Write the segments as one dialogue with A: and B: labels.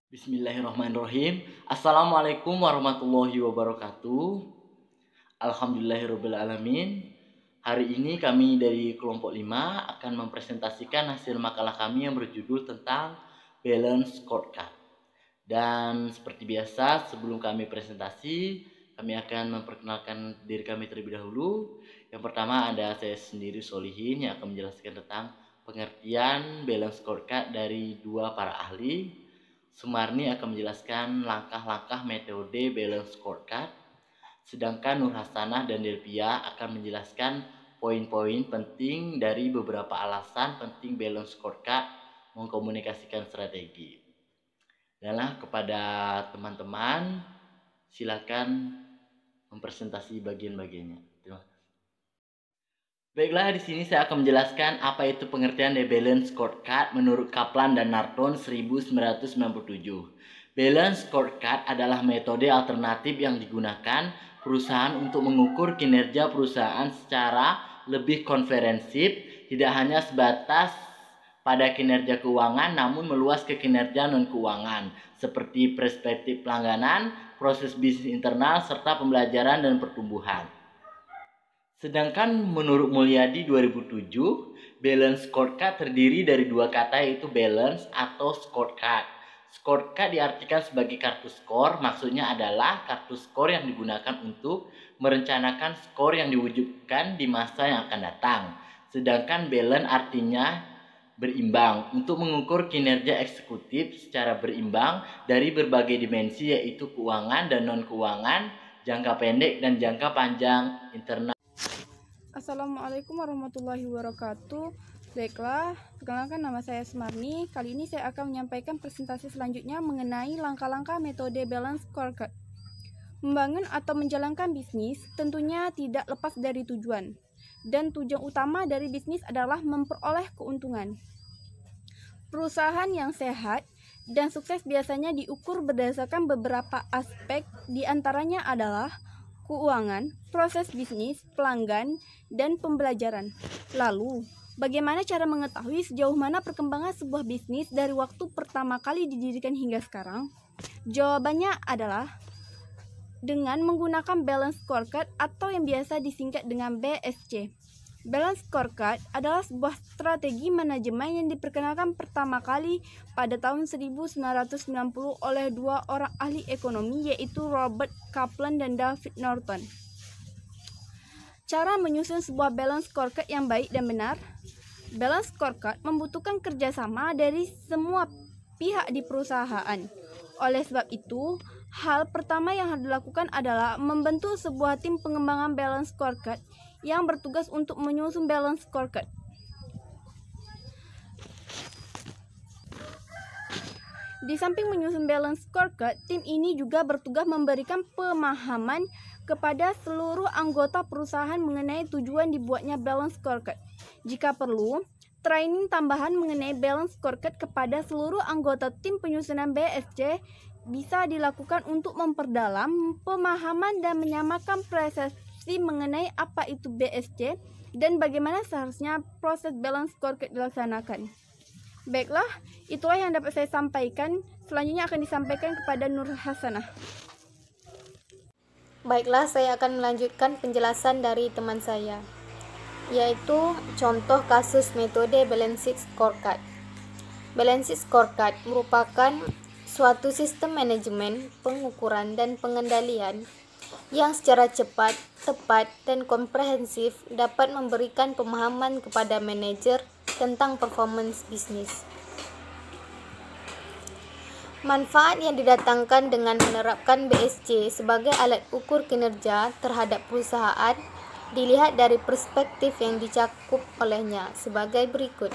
A: Bismillahirrahmanirrahim. Assalamualaikum warahmatullahi wabarakatuh. Alhamdulillahirrabbilalamin. Hari ini kami dari kelompok 5 akan mempresentasikan hasil makalah kami yang berjudul tentang balance scorecard. Dan seperti biasa, sebelum kami presentasi, kami akan memperkenalkan diri kami terlebih dahulu. Yang pertama ada saya sendiri, Solihin, yang akan menjelaskan tentang pengertian balance scorecard dari dua para ahli. Sumarni akan menjelaskan langkah-langkah metode balance scorecard, sedangkan Nur Hasanah dan Delvia akan menjelaskan poin-poin penting dari beberapa alasan penting balance scorecard mengkomunikasikan strategi. Dan kepada teman-teman, silakan mempresentasi bagian-bagiannya. Terima kasih. Baiklah, di sini saya akan menjelaskan apa itu pengertian dari balance scorecard menurut Kaplan dan Norton 1997. Balance scorecard adalah metode alternatif yang digunakan perusahaan untuk mengukur kinerja perusahaan secara lebih komprehensif, tidak hanya sebatas pada kinerja keuangan namun meluas ke kinerja non-keuangan seperti perspektif pelangganan, proses bisnis internal, serta pembelajaran dan pertumbuhan. Sedangkan menurut Mulyadi 2007, balance scorecard terdiri dari dua kata, yaitu balance atau scorecard. Scorecard diartikan sebagai kartu skor, maksudnya adalah kartu skor yang digunakan untuk merencanakan skor yang diwujudkan di masa yang akan datang. Sedangkan balance artinya berimbang, untuk mengukur kinerja eksekutif secara berimbang dari berbagai dimensi, yaitu keuangan dan non-keuangan, jangka pendek dan jangka panjang, internal.
B: Assalamualaikum warahmatullahi wabarakatuh. Baiklah, perkenalkan nama saya Sumarni. Kali ini saya akan menyampaikan presentasi selanjutnya mengenai langkah-langkah metode balance scorecard. Membangun atau menjalankan bisnis tentunya tidak lepas dari tujuan. Dan tujuan utama dari bisnis adalah memperoleh keuntungan. Perusahaan yang sehat dan sukses biasanya diukur berdasarkan beberapa aspek, diantaranya adalah keuangan, proses bisnis, pelanggan, dan pembelajaran. Lalu, bagaimana cara mengetahui sejauh mana perkembangan sebuah bisnis dari waktu pertama kali didirikan hingga sekarang? Jawabannya adalah dengan menggunakan balance scorecard atau yang biasa disingkat dengan BSC. Balance scorecard adalah sebuah strategi manajemen yang diperkenalkan pertama kali pada tahun 1990 oleh dua orang ahli ekonomi, yaitu Robert Kaplan dan David Norton. Cara menyusun sebuah balance scorecard yang baik dan benar. Balance scorecard membutuhkan kerjasama dari semua pihak di perusahaan. Oleh sebab itu, hal pertama yang harus dilakukan adalah membentuk sebuah tim pengembangan balance scorecard yang bertugas untuk menyusun balance scorecard. Di samping menyusun balance scorecard, tim ini juga bertugas memberikan pemahaman kepada seluruh anggota perusahaan mengenai tujuan dibuatnya balance scorecard. Jika perlu, training tambahan mengenai balance scorecard kepada seluruh anggota tim penyusunan BSC bisa dilakukan untuk memperdalam pemahaman dan menyamakan persepsi mengenai apa itu BSC dan bagaimana seharusnya proses balance scorecard dilaksanakan. Baiklah, itulah yang dapat saya sampaikan. Selanjutnya akan disampaikan kepada Nur Hasanah.
C: Baiklah, saya akan melanjutkan penjelasan dari teman saya, yaitu contoh kasus metode balance scorecard. Balance scorecard merupakan suatu sistem manajemen, pengukuran, dan pengendalian yang secara cepat, tepat, dan komprehensif dapat memberikan pemahaman kepada manajer tentang performance bisnis. Manfaat yang didatangkan dengan menerapkan BSC sebagai alat ukur kinerja terhadap perusahaan dilihat dari perspektif yang dicakup olehnya sebagai berikut.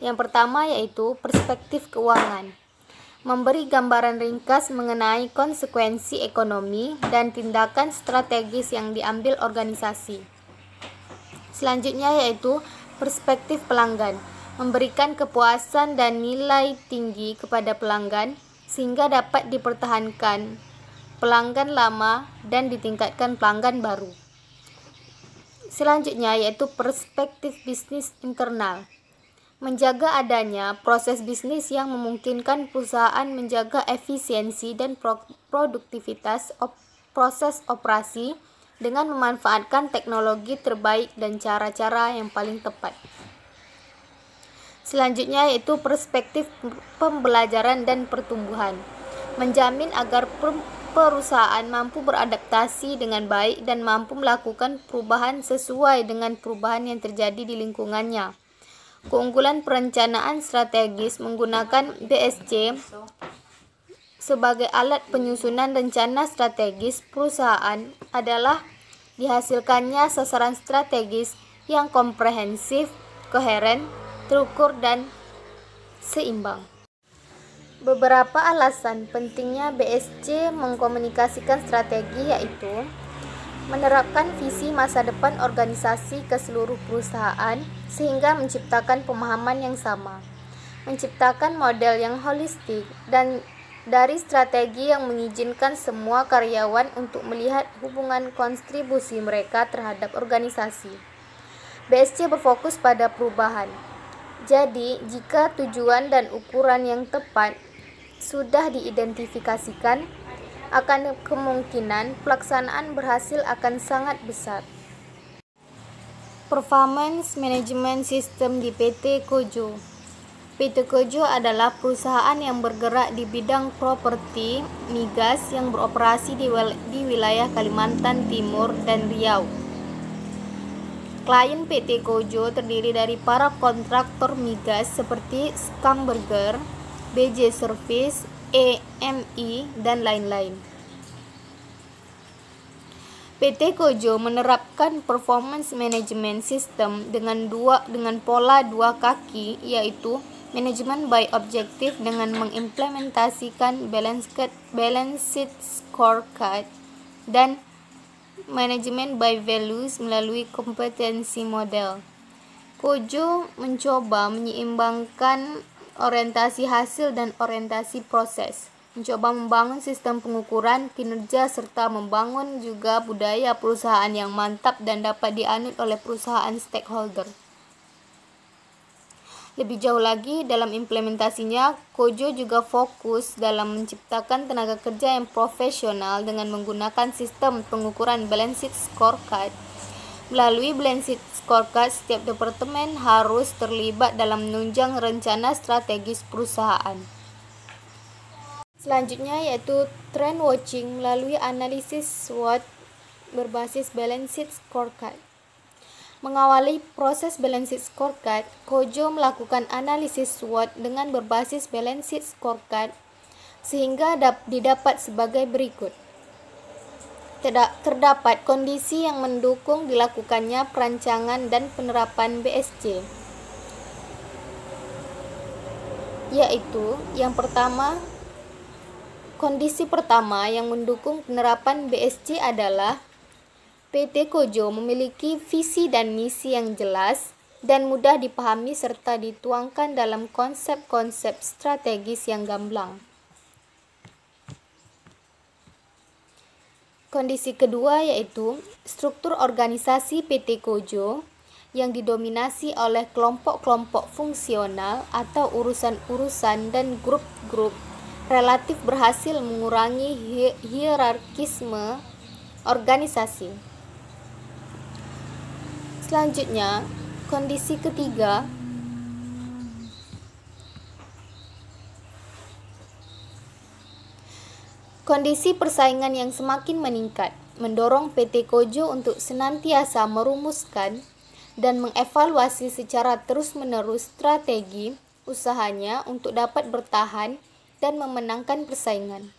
C: Yang pertama yaitu perspektif keuangan. Memberi gambaran ringkas mengenai konsekuensi ekonomi dan tindakan strategis yang diambil organisasi. Selanjutnya yaitu perspektif pelanggan. Memberikan kepuasan dan nilai tinggi kepada pelanggan sehingga dapat dipertahankan pelanggan lama dan ditingkatkan pelanggan baru. Selanjutnya yaitu perspektif bisnis internal. menjaga adanya proses bisnis yang memungkinkan perusahaan menjaga efisiensi dan produktivitas proses operasi dengan memanfaatkan teknologi terbaik dan cara-cara yang paling tepat. Selanjutnya yaitu perspektif pembelajaran dan pertumbuhan. Menjamin agar perusahaan mampu beradaptasi dengan baik dan mampu melakukan perubahan sesuai dengan perubahan yang terjadi di lingkungannya. Keunggulan perencanaan strategis menggunakan BSC sebagai alat penyusunan rencana strategis perusahaan adalah dihasilkannya sasaran strategis yang komprehensif, koheren, terukur, dan seimbang. Beberapa alasan pentingnya BSC mengkomunikasikan strategi yaitu menerapkan visi masa depan organisasi ke seluruh perusahaan sehingga menciptakan pemahaman yang sama, menciptakan model yang holistik dan dari strategi yang mengizinkan semua karyawan untuk melihat hubungan kontribusi mereka terhadap organisasi. BSC berfokus pada perubahan. Jadi, jika tujuan dan ukuran yang tepat sudah diidentifikasikan, akan kemungkinan pelaksanaan berhasil akan sangat besar. Performance Management System di PT Kojo. PT Kojo adalah perusahaan yang bergerak di bidang properti migas yang beroperasi di wilayah Kalimantan Timur dan Riau. Klien PT Kojo terdiri dari para kontraktor migas seperti Schlumberger, BJ Service, EMI, dan lain-lain. PT Kojo menerapkan performance management system dengan pola dua kaki, yaitu manajemen by objective dengan mengimplementasikan balanced scorecard dan manajemen by values melalui kompetensi model. Kojo mencoba menyeimbangkan orientasi hasil dan orientasi proses, mencoba membangun sistem pengukuran kinerja serta membangun juga budaya perusahaan yang mantap dan dapat dianut oleh perusahaan stakeholder. Lebih jauh lagi dalam implementasinya, Kojo juga fokus dalam menciptakan tenaga kerja yang profesional dengan menggunakan sistem pengukuran balanced scorecard. Melalui balanced scorecard, setiap departemen harus terlibat dalam menunjang rencana strategis perusahaan. Selanjutnya yaitu trend watching melalui analisis SWOT berbasis balanced scorecard. Mengawali proses balanced scorecard, Kojo melakukan analisis SWOT dengan berbasis balanced scorecard sehingga didapat sebagai berikut. Terdapat kondisi yang mendukung dilakukannya perancangan dan penerapan BSC, yaitu yang pertama, kondisi pertama yang mendukung penerapan BSC adalah PT Kojo memiliki visi dan misi yang jelas dan mudah dipahami serta dituangkan dalam konsep-konsep strategis yang gamblang. Kondisi kedua yaitu struktur organisasi PT Kojo yang didominasi oleh kelompok-kelompok fungsional atau urusan-urusan dan grup-grup relatif berhasil mengurangi hierarkisme organisasi. Selanjutnya, kondisi ketiga kondisi persaingan yang semakin meningkat mendorong PT Kojo untuk senantiasa merumuskan dan mengevaluasi secara terus-menerus strategi usahanya untuk dapat bertahan dan memenangkan persaingan.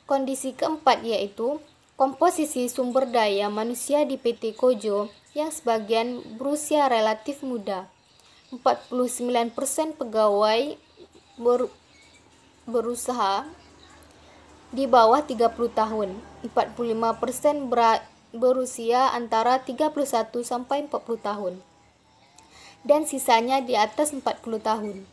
C: Kondisi keempat yaitu komposisi sumber daya manusia di PT Kojo yang sebagian berusia relatif muda. 49% pegawai berusaha di bawah 30 tahun, 45% berusia antara 31 sampai 40 tahun, dan sisanya di atas 40 tahun,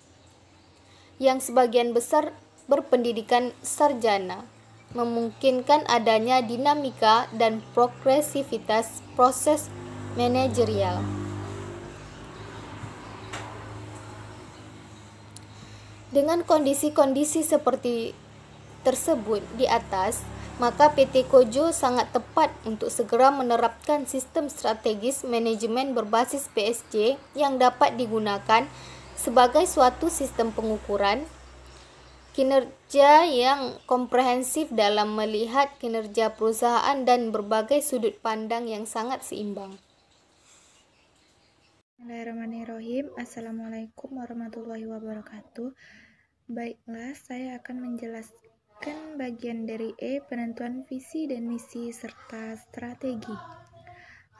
C: yang sebagian besar berpendidikan sarjana, memungkinkan adanya dinamika dan progresivitas proses manajerial. Dengan kondisi-kondisi seperti tersebut di atas, maka PT Kojo sangat tepat untuk segera menerapkan sistem strategis manajemen berbasis BSC yang dapat digunakan sebagai suatu sistem pengukuran kinerja yang komprehensif dalam melihat kinerja perusahaan dan berbagai sudut pandang yang sangat seimbang.
B: Bismillahirrahmanirrahim. Assalamualaikum warahmatullahi wabarakatuh. Baiklah, saya akan menjelaskan bagian dari penentuan visi dan misi serta strategi.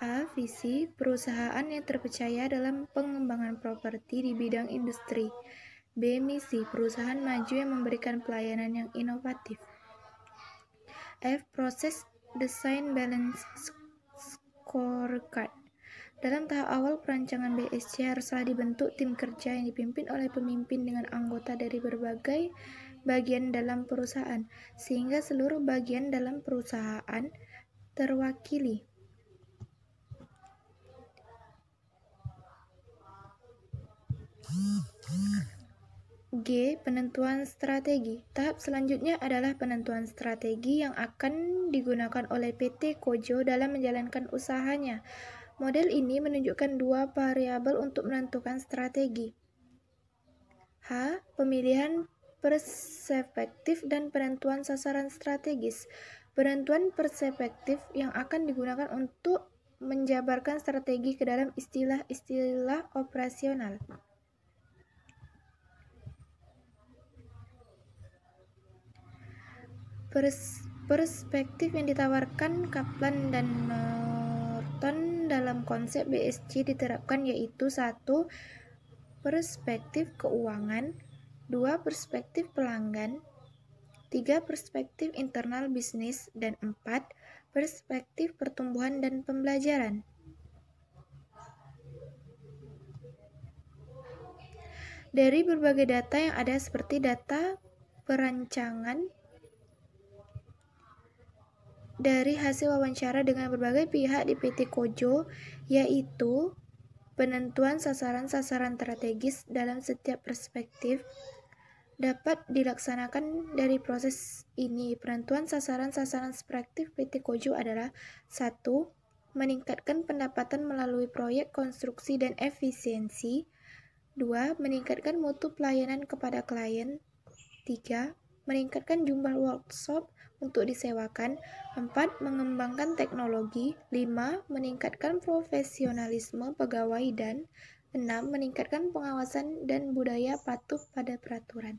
B: A. Visi, perusahaan yang terpercaya dalam pengembangan properti di bidang industri. B. Misi, perusahaan maju yang memberikan pelayanan yang inovatif. F. Proses desain balance scorecard. Dalam tahap awal perancangan BSC haruslah dibentuk tim kerja yang dipimpin oleh pemimpin dengan anggota dari berbagai bagian dalam perusahaan, sehingga seluruh bagian dalam perusahaan terwakili. G. Penentuan strategi. Tahap selanjutnya adalah penentuan strategi yang akan digunakan oleh PT Kojo dalam menjalankan usahanya. Model ini menunjukkan dua variabel untuk menentukan strategi. H. Pemilihan perspektif dan penentuan sasaran strategis. Penentuan perspektif yang akan digunakan untuk menjabarkan strategi ke dalam istilah-istilah operasional. Perspektif yang ditawarkan Kaplan dan Norton dalam konsep BSC diterapkan yaitu 1. Perspektif keuangan, 2. Perspektif pelanggan, 3. Perspektif internal bisnis, dan 4. Perspektif pertumbuhan dan pembelajaran. Dari berbagai data yang ada seperti data perancangan, dari hasil wawancara dengan berbagai pihak di PT Kojo, yaitu penentuan sasaran-sasaran strategis dalam setiap perspektif, dapat dilaksanakan dari proses ini. Penentuan sasaran-sasaran perspektif PT Kojo adalah 1. Meningkatkan pendapatan melalui proyek konstruksi dan efisiensi. 2. Meningkatkan mutu pelayanan kepada klien. 3. Meningkatkan jumlah workshop untuk disewakan. 4. Mengembangkan teknologi. 5. Meningkatkan profesionalisme pegawai. Dan 6. Meningkatkan pengawasan dan budaya patuh pada peraturan.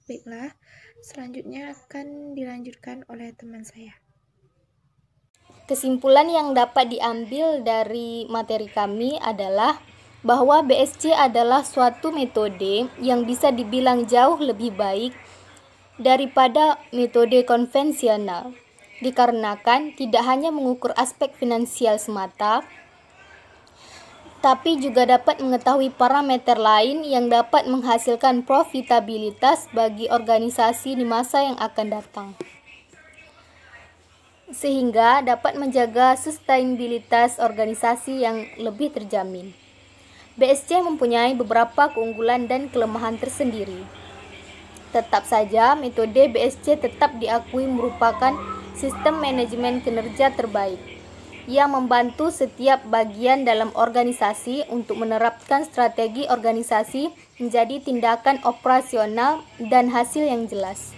B: Baiklah, selanjutnya akan dilanjutkan oleh teman saya.
C: Kesimpulan yang dapat diambil dari materi kami adalah bahwa BSC adalah suatu metode yang bisa dibilang jauh lebih baik daripada metode konvensional, dikarenakan tidak hanya mengukur aspek finansial semata, tapi juga dapat mengetahui parameter lain yang dapat menghasilkan profitabilitas bagi organisasi di masa yang akan datang, sehingga dapat menjaga sustainabilitas organisasi yang lebih terjamin. BSC mempunyai beberapa keunggulan dan kelemahan tersendiri. Tetap saja, metode BSC tetap diakui merupakan sistem manajemen kinerja terbaik yang membantu setiap bagian dalam organisasi untuk menerapkan strategi organisasi menjadi tindakan operasional dan hasil yang jelas.